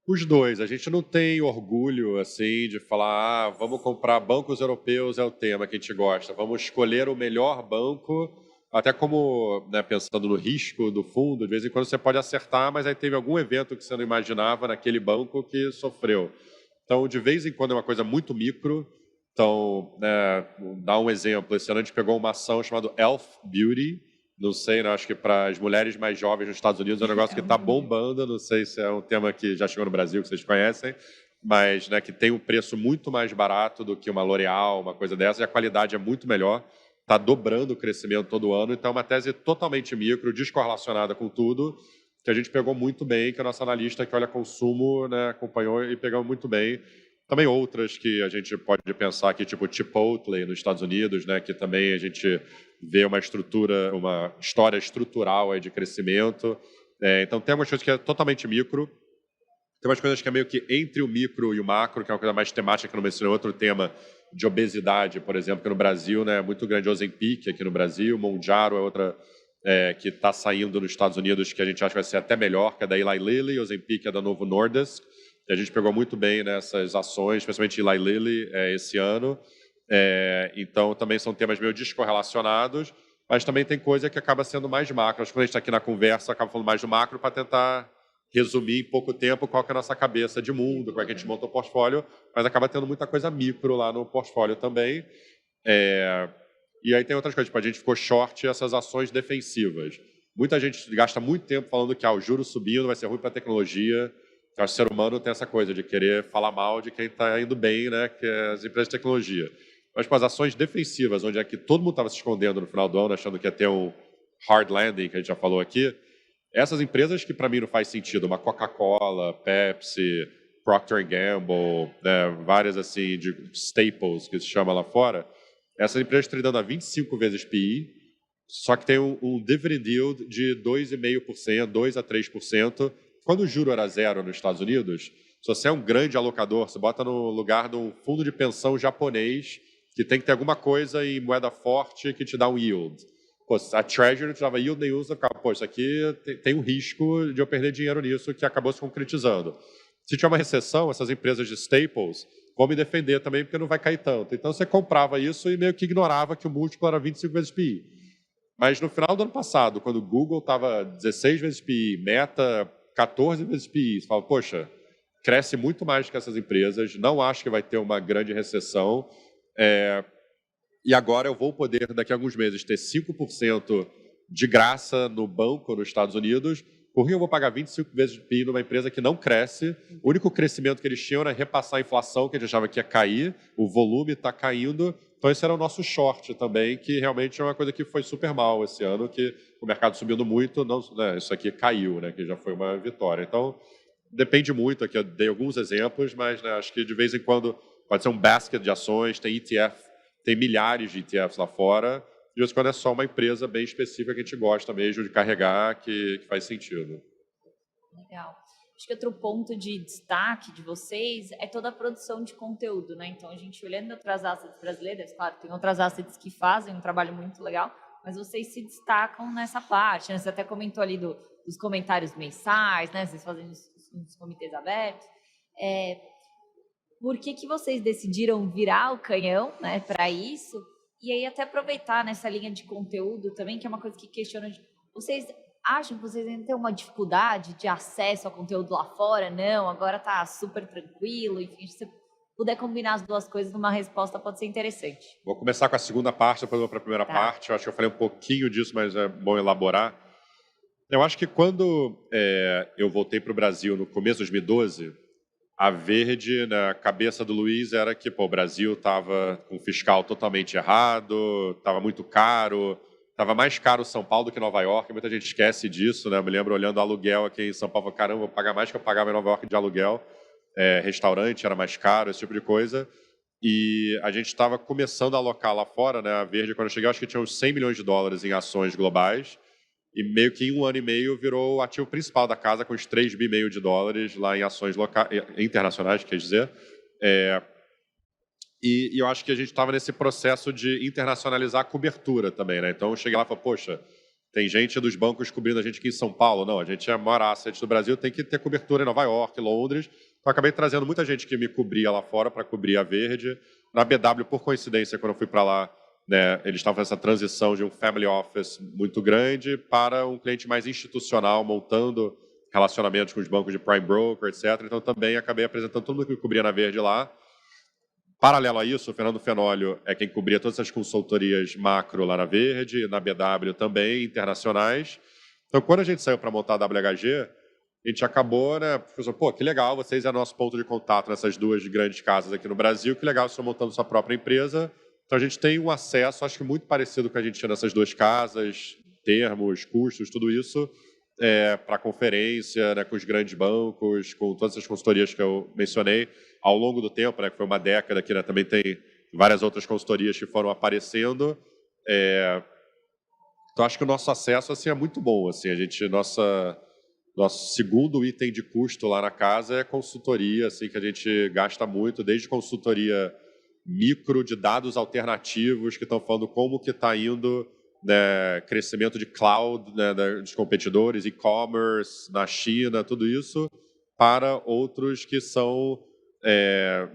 Os dois. A gente não tem orgulho assim de falar, vamos comprar bancos europeus é o tema que a gente gosta, vamos escolher o melhor banco, até como, né, pensando no risco do fundo, de vez em quando você pode acertar, mas aí teve algum evento que você não imaginava naquele banco que sofreu. Então, de vez em quando é uma coisa muito micro. Então, dá um exemplo, esse ano a gente pegou uma ação chamada Elf Beauty. Não sei, né? Acho que para as mulheres mais jovens nos Estados Unidos é um negócio que está bombando. Não sei se é um tema que já chegou no Brasil, que vocês conhecem, mas, né, que tem um preço muito mais barato do que uma L'Oréal, uma coisa dessa, e a qualidade é muito melhor. Está dobrando o crescimento todo ano. Então, é uma tese totalmente micro, descorrelacionada com tudo, que a gente pegou muito bem, que a nossa analista que olha consumo, né, acompanhou e pegou muito bem. Também outras que a gente pode pensar aqui, tipo Chipotle nos Estados Unidos, né, que também a gente vê uma história estrutural aí de crescimento. Então, tem algumas coisas que é totalmente micro, tem umas coisas que é meio que entre o micro e o macro, que é uma coisa mais temática, que eu não mencionei, outro tema de obesidade, por exemplo, que no Brasil, né, é muito grande, Ozempic aqui no Brasil, Mounjaro é outra que está saindo nos Estados Unidos, que a gente acha que vai ser até melhor, que é da Eli Lilly, Ozempic é da Novo Nordisk. A gente pegou muito bem nessas ações, especialmente Eli Lilly, esse ano. Então, também são temas meio descorrelacionados, mas também tem coisa que acaba sendo mais macro. Acho que quando a gente está aqui na conversa, acaba falando mais do macro para tentar resumir em pouco tempo qual que é a nossa cabeça de mundo, como é que a gente monta o portfólio, mas acaba tendo muita coisa micro lá no portfólio também. E aí tem outras coisas, tipo, a gente ficou short essas ações defensivas. Muita gente gasta muito tempo falando que o juro subindo vai ser ruim para a tecnologia. Eu acho que o ser humano tem essa coisa de querer falar mal de quem está indo bem, né, que é as empresas de tecnologia. Mas com as ações defensivas, onde é que todo mundo estava se escondendo no final do ano, achando que ia ter um hard landing, que a gente já falou aqui, essas empresas que para mim não faz sentido, uma Coca-Cola, Pepsi, Procter Gamble, né, várias assim de staples que se chama lá fora, essas empresas estão dando a 25 vezes PI, só que tem um dividend yield de 2,5%, 2 a 3%. Quando o juro era zero nos Estados Unidos, se você é um grande alocador, você bota no lugar de um fundo de pensão japonês que tem que ter alguma coisa em moeda forte que te dá um yield. Pô, a Treasury não te dava yield nenhum, você ficava, pô, isso aqui tem um risco de eu perder dinheiro nisso, que acabou se concretizando. Se tiver uma recessão, essas empresas de staples vão me defender também, porque não vai cair tanto. Então, você comprava isso e meio que ignorava que o múltiplo era 25 vezes PI. Mas no final do ano passado, quando o Google estava 16 vezes PI, Meta 14 vezes PI, você fala, poxa, cresce muito mais que essas empresas, não acho que vai ter uma grande recessão, e agora eu vou poder, daqui a alguns meses, ter 5% de graça no banco nos Estados Unidos, por que eu vou pagar 25 vezes de PI numa empresa que não cresce? O único crescimento que eles tinham era repassar a inflação, que a gente achava que ia cair, o volume está caindo. Então, esse era o nosso short também, que realmente é uma coisa que foi super mal esse ano, que o mercado subindo muito, não, né, isso aqui caiu, né, que já foi uma vitória. Então, depende muito, aqui eu dei alguns exemplos, mas né, acho que de vez em quando pode ser um basket de ações, tem ETF, tem milhares de ETFs lá fora, de vez em quando é só uma empresa bem específica que a gente gosta mesmo de carregar, que faz sentido. Legal. Acho que outro ponto de destaque de vocês é toda a produção de conteúdo, né? Então, a gente olhando outras assets brasileiras, claro, tem outras assets que fazem um trabalho muito legal, mas vocês se destacam nessa parte, né? Você até comentou ali dos comentários mensais, né? Vocês fazem os comitês abertos. Por que vocês decidiram virar o canhão, né, para isso? E aí até aproveitar nessa linha de conteúdo também, que é uma coisa que questiona. Vocês acham que vocês ainda têm uma dificuldade de acesso ao conteúdo lá fora? Não, agora está super tranquilo. Enfim, se você puder combinar as duas coisas numa resposta, pode ser interessante. Vou começar com a segunda parte, depois vou para a primeira parte. Eu acho que eu falei um pouquinho disso, mas é bom elaborar. Eu acho que quando eu voltei para o Brasil no começo de 2012, a Verde, na cabeça do Luiz, era que o Brasil estava com o fiscal totalmente errado, estava muito caro, estava mais caro São Paulo do que Nova York, muita gente esquece disso, né? Eu me lembro olhando o aluguel aqui em São Paulo, caramba, vou pagar mais que eu pagava em Nova York de aluguel, restaurante era mais caro, esse tipo de coisa, e a gente estava começando a alocar lá fora, né? A Verde, quando eu cheguei, acho que tinha uns 100 milhões de dólares em ações globais, e meio que em um ano e meio virou o ativo principal da casa, com os 3,5 bi de dólares lá em ações internacionais, quer dizer. E eu acho que a gente estava nesse processo de internacionalizar a cobertura também, né? Então eu cheguei lá e falei, poxa, tem gente dos bancos cobrindo a gente aqui em São Paulo. Não, a gente é a maior asset do Brasil, tem que ter cobertura em Nova York, Londres. Então eu acabei trazendo muita gente que me cobria lá fora para cobrir a Verde. Na BW, por coincidência, quando eu fui para lá, né, eles estavam fazendo essa transição de um family office muito grande para um cliente mais institucional, montando relacionamentos com os bancos de prime broker, etc. Então, também acabei apresentando todo mundo que cobria na Verde lá. Paralelo a isso, o Fernando Fenólio é quem cobria todas essas consultorias macro lá na Verde, na BW também, internacionais. Então, quando a gente saiu para montar a WHG, a gente acabou, né, pensou, pô, que legal, vocês é nosso ponto de contato nessas duas grandes casas aqui no Brasil, que legal, vocês estão montando sua própria empresa. Então, a gente tem um acesso, acho que muito parecido com o que a gente tinha nessas duas casas, termos, custos, tudo isso, para conferência, né, com os grandes bancos, com todas essas consultorias que eu mencionei ao longo do tempo, né, que foi uma década que, né, também tem várias outras consultorias que foram aparecendo. Então, acho que o nosso acesso assim, é muito bom. Assim, nosso segundo item de custo lá na casa é consultoria, assim, que a gente gasta muito, desde consultoria micro de dados alternativos que estão falando como que está indo, né, crescimento de cloud, né, dos competidores, e-commerce na China, tudo isso, para outros que são,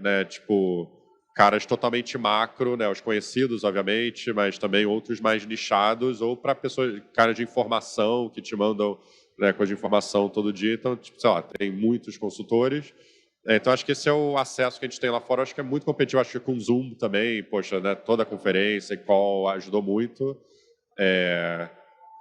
né, tipo, caras totalmente macro, né, os conhecidos, obviamente, mas também outros mais nichados, ou para pessoas, caras de informação que te mandam, né, coisa de informação todo dia. Então, tipo, sei lá, tem muitos consultores. Então, acho que esse é o acesso que a gente tem lá fora. Acho que é muito competitivo. Acho que com o Zoom também, poxa, né, toda a conferência e call ajudou muito.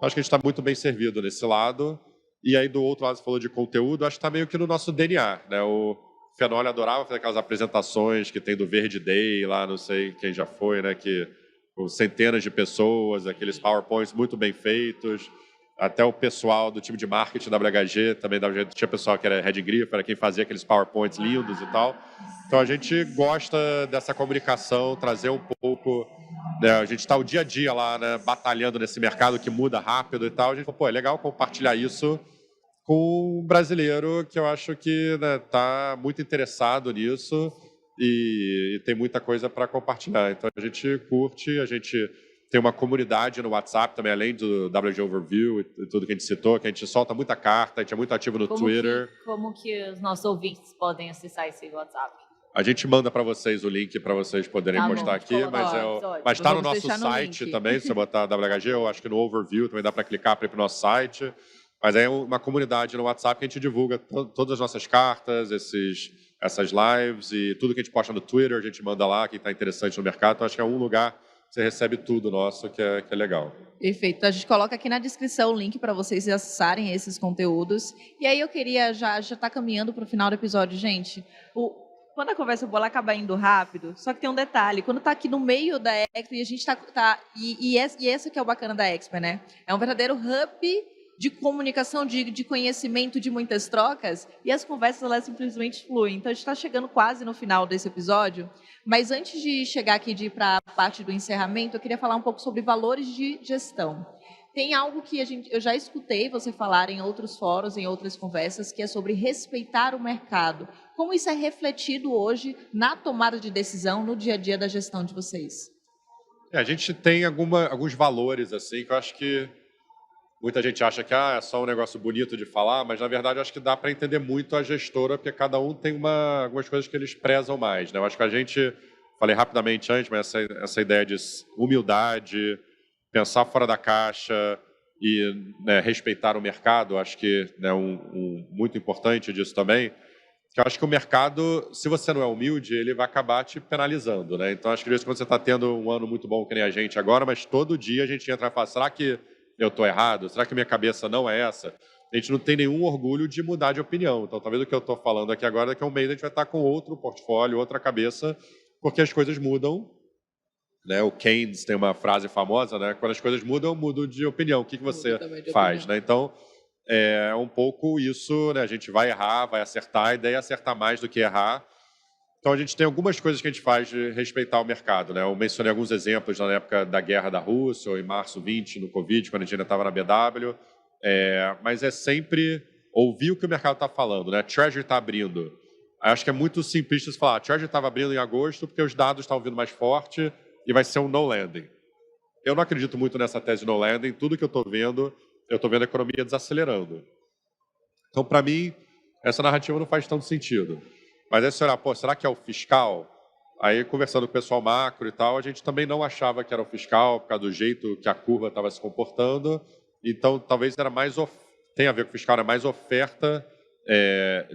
Acho que a gente está muito bem servido nesse lado. E aí, do outro lado, você falou de conteúdo, acho que está meio que no nosso DNA, né? O Fenoli adorava fazer aquelas apresentações que tem do Verde Day, lá, não sei quem já foi, né? Que com centenas de pessoas, aqueles PowerPoints muito bem feitos. Até o pessoal do time de marketing da WHG, também da WHG, tinha pessoal que era Red Griff, era quem fazia aqueles PowerPoints lindos e tal. Então, a gente gosta dessa comunicação, trazer um pouco... Né, a gente está o dia a dia lá, né, batalhando nesse mercado que muda rápido e tal. A gente falou, pô, é legal compartilhar isso com um brasileiro que eu acho que está muito interessado nisso e tem muita coisa para compartilhar. Então, a gente curte, a gente tem uma comunidade no WhatsApp também, além do WG Overview e tudo que a gente citou, que a gente solta muita carta, a gente é muito ativo no Twitter. Como que os nossos ouvintes podem acessar esse WhatsApp? A gente manda para vocês o link para vocês poderem postar aqui, mas está no nosso site também, se você botar WHG, eu acho que no Overview também dá para clicar para ir para o nosso site. Mas é uma comunidade no WhatsApp que a gente divulga todas as nossas cartas, essas lives e tudo que a gente posta no Twitter, a gente manda lá, quem está interessante no mercado. Então, acho que é um lugar que você recebe tudo nosso, que é legal. Perfeito. Então, a gente coloca aqui na descrição o link para vocês acessarem esses conteúdos. E aí eu queria já tá caminhando para o final do episódio, gente. Quando a conversa boa acaba indo rápido, só que tem um detalhe, quando está aqui no meio da Expo, e a gente e esse que é o bacana da Expo, né? É um verdadeiro hub de comunicação, de conhecimento, de muitas trocas, e as conversas elas simplesmente fluem. Então, a gente está chegando quase no final desse episódio, mas antes de chegar aqui, de ir para a parte do encerramento, eu queria falar um pouco sobre valores de gestão. Tem algo que eu já escutei você falar em outros fóruns, em outras conversas, que é sobre respeitar o mercado. Como isso é refletido hoje na tomada de decisão, no dia a dia da gestão de vocês? A gente tem alguns valores, assim, que eu acho que muita gente acha que é só um negócio bonito de falar, mas, na verdade, eu acho que dá para entender muito a gestora, porque cada um tem algumas coisas que eles prezam mais, né? Eu acho que a gente, falei rapidamente antes, mas essa ideia de humildade, pensar fora da caixa e, né, respeitar o mercado, acho que é muito importante disso também. Que eu acho que o mercado, se você não é humilde, ele vai acabar te penalizando, né? Então, acho que às vezes quando você está tendo um ano muito bom que nem a gente agora, mas todo dia a gente entra e fala, será que eu estou errado? Será que minha cabeça não é essa? A gente não tem nenhum orgulho de mudar de opinião. Então, talvez o que eu estou falando aqui agora, daqui a um mês a gente vai estar com outro portfólio, outra cabeça, porque as coisas mudam. Né? O Keynes tem uma frase famosa, né? Quando as coisas mudam, eu mudo de opinião. O que você faz? Né? Então, é um pouco isso, né? A gente vai errar, vai acertar, a ideia é acertar mais do que errar. Então, a gente tem algumas coisas que a gente faz de respeitar o mercado. Né? Eu mencionei alguns exemplos na época da guerra da Rússia, ou em março 20, no Covid, quando a gente ainda estava na BW. Mas é sempre ouvir o que o mercado está falando. Né? Treasury está abrindo. Acho que é muito simplista você falar, Treasury estava abrindo em agosto porque os dados estavam vindo mais forte e vai ser um no landing. Eu não acredito muito nessa tese de no landing. Tudo que eu estou vendo a economia desacelerando. Então, para mim, essa narrativa não faz tanto sentido. Mas aí você olhar, será que é o fiscal? Aí, conversando com o pessoal macro e tal, a gente também não achava que era o fiscal, por causa do jeito que a curva estava se comportando. Então, talvez era mais... Tem a ver com o fiscal, era mais oferta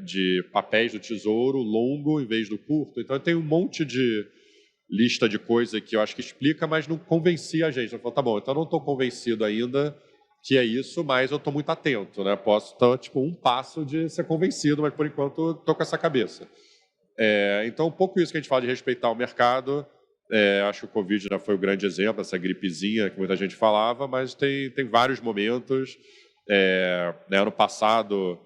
de papéis do tesouro longo em vez do curto. Então, tem um monte de lista de coisa que eu acho que explica, mas não convencia a gente. Eu falo, tá bom, então eu não estou convencido ainda que é isso, mas eu estou muito atento, né? Posso estar, tipo, um passo de ser convencido, mas por enquanto estou com essa cabeça. Então, um pouco isso que a gente fala de respeitar o mercado. Acho que o Covid já foi o grande exemplo, essa gripezinha que muita gente falava, mas tem vários momentos. Ano passado,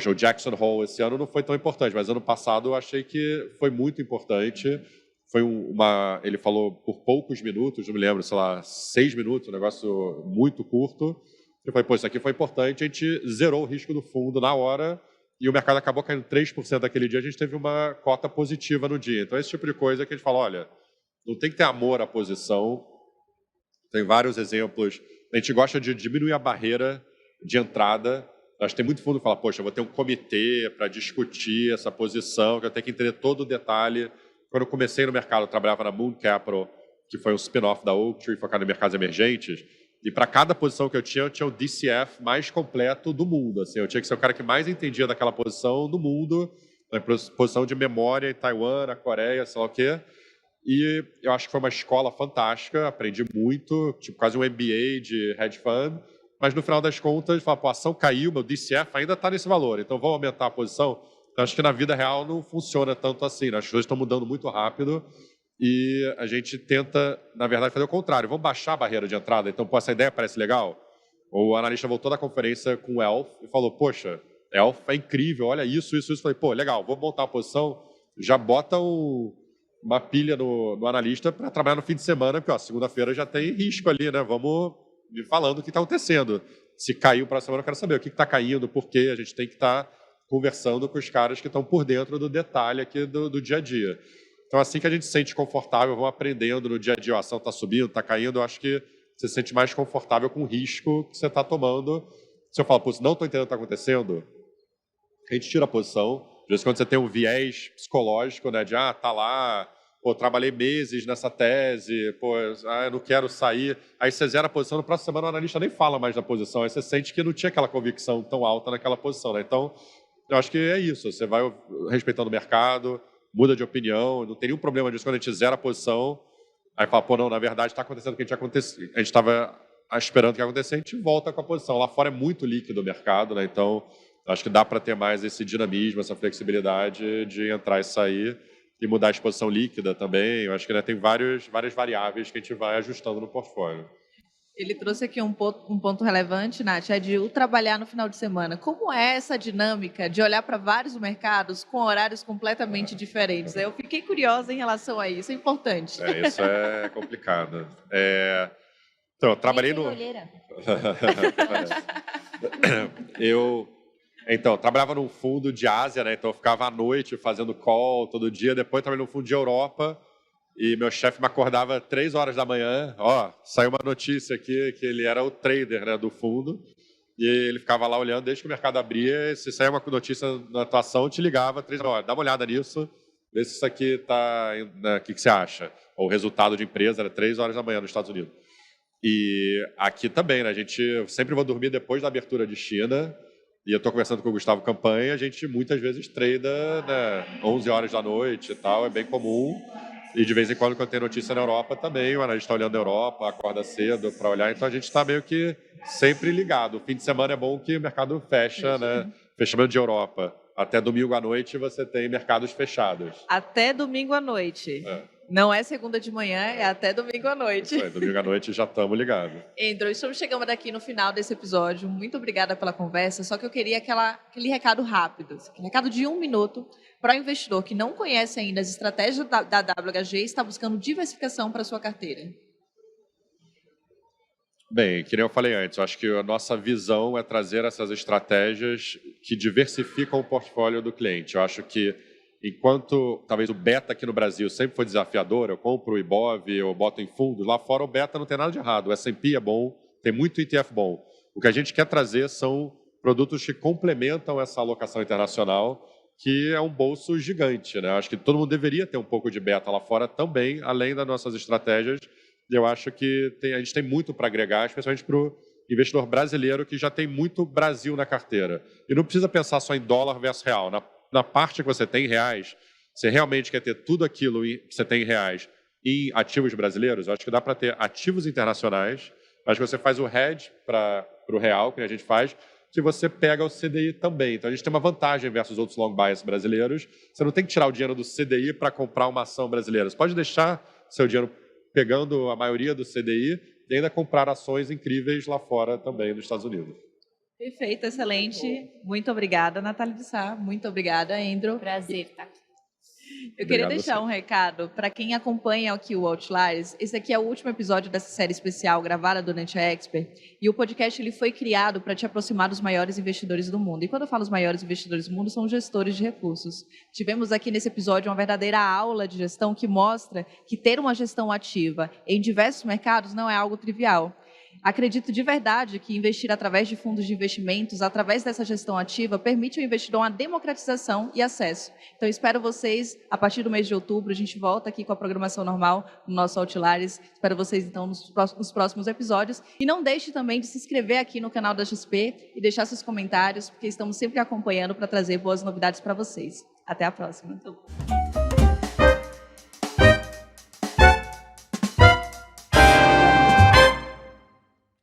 o Jackson Hole esse ano não foi tão importante, mas ano passado eu achei que foi muito importante. Foi ele falou por poucos minutos, não me lembro, 6 minutos, um negócio muito curto. Eu falei, isso aqui foi importante, a gente zerou o risco do fundo na hora e o mercado acabou caindo 3% daquele dia, a gente teve uma cota positiva no dia. Então, esse tipo de coisa que a gente fala, olha, não tem que ter amor à posição. Tem vários exemplos. A gente gosta de diminuir a barreira de entrada. Acho que tem muito fundo que fala, eu vou ter um comitê para discutir essa posição, que eu tenho que entender todo o detalhe. Quando eu comecei no mercado, eu trabalhava na Moon Capital, que foi um spin-off da Oaktree, focado em mercados emergentes. E para cada posição que eu tinha o DCF mais completo do mundo. Assim, eu tinha que ser o cara que mais entendia daquela posição do mundo, na posição de memória em Taiwan, na Coreia, sei lá o quê. E eu acho que foi uma escola fantástica, aprendi muito, tipo quase um MBA de hedge fund. mas no final das contas, fala, pô, a ação caiu, meu DCF ainda está nesse valor, então vamos aumentar a posição. Então, acho que na vida real não funciona tanto assim, né? As coisas estão mudando muito rápido e a gente tenta, na verdade, fazer o contrário. Vamos baixar a barreira de entrada? Então, pô, essa ideia parece legal? O analista voltou da conferência com o Elf e falou, poxa, Elf é incrível, olha isso. Falei, pô, legal, vou montar uma posição, já bota uma pilha no analista para trabalhar no fim de semana, porque segunda-feira já tem risco ali, né? Vamos me falando o que está acontecendo. Se caiu para a semana, eu quero saber o que está caindo, por quê, a gente tem que estar conversando com os caras que estão por dentro do detalhe aqui do dia a dia. Então, assim que a gente se sente confortável, vamos aprendendo no dia a dia, a ação está subindo, está caindo, eu acho que você se sente mais confortável com o risco que você está tomando. Se eu falo, pô, não estou entendendo o que está acontecendo, a gente tira a posição. Às vezes, quando você tem um viés psicológico, né, de, tá lá, pô, trabalhei meses nessa tese, pô, eu não quero sair. Aí você zera a posição, na próxima semana o analista nem fala mais da posição, aí você sente que não tinha aquela convicção tão alta naquela posição, né? Então, eu acho que é isso, você vai respeitando o mercado, muda de opinião, não tem nenhum problema disso quando a gente zera a posição, aí fala, pô, não, na verdade está acontecendo o que a gente estava esperando que acontecesse, a gente volta com a posição. Lá fora é muito líquido o mercado, né? Então, acho que dá para ter mais esse dinamismo, essa flexibilidade de entrar e sair e mudar a exposição líquida também. Eu acho que, né, tem várias variáveis que a gente vai ajustando no portfólio. Ele trouxe aqui um ponto relevante, Nath, é de o trabalhar no final de semana. Como é essa dinâmica de olhar para vários mercados com horários completamente diferentes? Eu fiquei curiosa em relação a isso, é importante. Isso é complicado. Então, eu trabalhei no... Eu trabalhava num fundo de Ásia, né? Então eu ficava à noite fazendo call todo dia. Depois trabalhei num fundo de Europa e meu chefe me acordava 3 horas da manhã. Saiu uma notícia aqui que ele era o trader, né, do fundo e ele ficava lá olhando desde que o mercado abria. Se saía uma notícia na atuação, eu te ligava 3 horas. Dá uma olhada nisso, vê se isso aqui está... O que você acha? O resultado de empresa era 3 horas da manhã nos Estados Unidos. E aqui também, né? Eu sempre vou dormir depois da abertura de China. E eu estou conversando com o Gustavo Campanha, a gente muitas vezes trada, né, 11 horas da noite e tal, é bem comum. E de vez em quando tem notícia na Europa também, o analista está olhando a Europa, acorda cedo para olhar, então a gente está meio que sempre ligado. O fim de semana é bom que o mercado fecha, né? Fechamento de Europa. Até domingo à noite você tem mercados fechados. Até domingo à noite. Não é segunda de manhã, é até domingo à noite. Isso aí, domingo à noite já estamos ligados. Andrew, estamos chegando aqui no final desse episódio. Muito obrigada pela conversa. Só que eu queria aquele recado rápido, aquele recado de 1 minuto para o investidor que não conhece ainda as estratégias da WHG e está buscando diversificação para a sua carteira. Bem, que nem eu falei antes, eu acho que a nossa visão é trazer essas estratégias que diversificam o portfólio do cliente. Eu acho que enquanto talvez o beta aqui no Brasil sempre foi desafiador, eu compro o Ibov, eu boto em fundos, lá fora o beta não tem nada de errado, o S&P é bom, tem muito ETF bom. O que a gente quer trazer são produtos que complementam essa alocação internacional, que é um bolso gigante, né? Acho que todo mundo deveria ter um pouco de beta lá fora também, além das nossas estratégias. Eu acho que a gente tem muito para agregar, especialmente para o investidor brasileiro que já tem muito Brasil na carteira. E não precisa pensar só em dólar versus real. Na parte que você tem em reais, você realmente quer ter tudo aquilo que você tem em reais em ativos brasileiros, eu acho que dá para ter ativos internacionais, mas que você faz o hedge para o real, que a gente faz, que você pega o CDI também. Então, a gente tem uma vantagem versus outros long bias brasileiros. Você não tem que tirar o dinheiro do CDI para comprar uma ação brasileira. Você pode deixar seu dinheiro pegando a maioria do CDI e ainda comprar ações incríveis lá fora também, nos Estados Unidos. Perfeito, excelente. Muito obrigada, Natália de Sá. Muito obrigada, Andrew. Prazer estar aqui. Eu queria deixar um recado para quem acompanha aqui o Outliers. Esse aqui é o último episódio dessa série especial gravada durante a Expert. E o podcast ele foi criado para te aproximar dos maiores investidores do mundo. E quando eu falo os maiores investidores do mundo, são os gestores de recursos. Tivemos aqui nesse episódio uma verdadeira aula de gestão que mostra que ter uma gestão ativa em diversos mercados não é algo trivial. Acredito de verdade que investir através de fundos de investimentos, através dessa gestão ativa, permite ao investidor uma democratização e acesso. Então, espero vocês, a partir do mês de outubro, a gente volta aqui com a programação normal no nosso Outliers. Espero vocês, então, nos próximos episódios. E não deixe também de se inscrever aqui no canal da XP e deixar seus comentários, porque estamos sempre acompanhando para trazer boas novidades para vocês. Até a próxima.